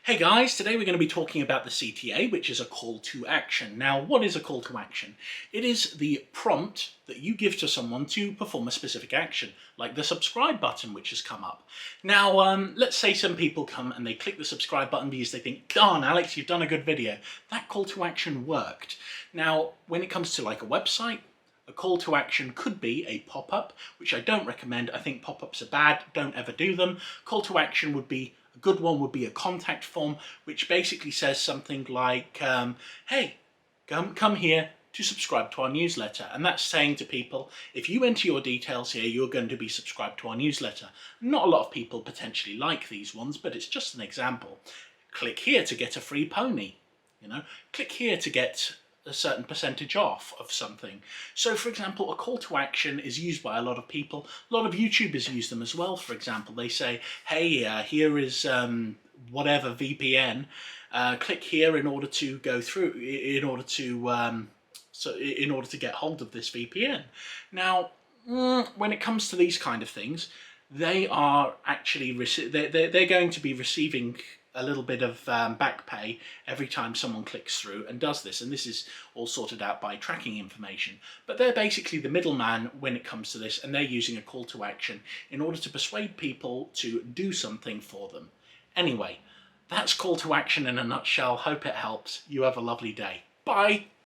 Hey guys, today we're going to be talking about the CTA, which is a call to action. Now, what is a call to action? It is the prompt that you give to someone to perform a specific action, like the subscribe button which has come up. Now, let's say some people come and they click the subscribe button because they think, darn Alex, you've done a good video. That call to action worked. Now, when it comes to like a website, a call to action could be a pop-up, which I don't recommend. I think pop-ups are bad, don't ever do them. Call to action would be, a good one would be a contact form, which basically says something like, hey, come here to subscribe to our newsletter. And that's saying to people, if you enter your details here, you're going to be subscribed to our newsletter. Not a lot of people potentially like these ones, but it's just an example. Click here to get a free pony. Click here to get a certain percentage off of something. So for example, a call to action is used by a lot of people. A lot of YouTubers use them as well. For example, they say, hey, here is whatever VPN. Click here in order to go through, in order to get hold of this VPN. Now, when it comes to these kind of things, they are actually they're going to be receiving a little bit of back pay every time someone clicks through and does this, and this is all sorted out by tracking information. But they're basically the middleman when it comes to this, and they're using a call to action in order to persuade people to do something for them. Anyway, that's call to action in a nutshell. Hope it helps. You have a lovely day. Bye!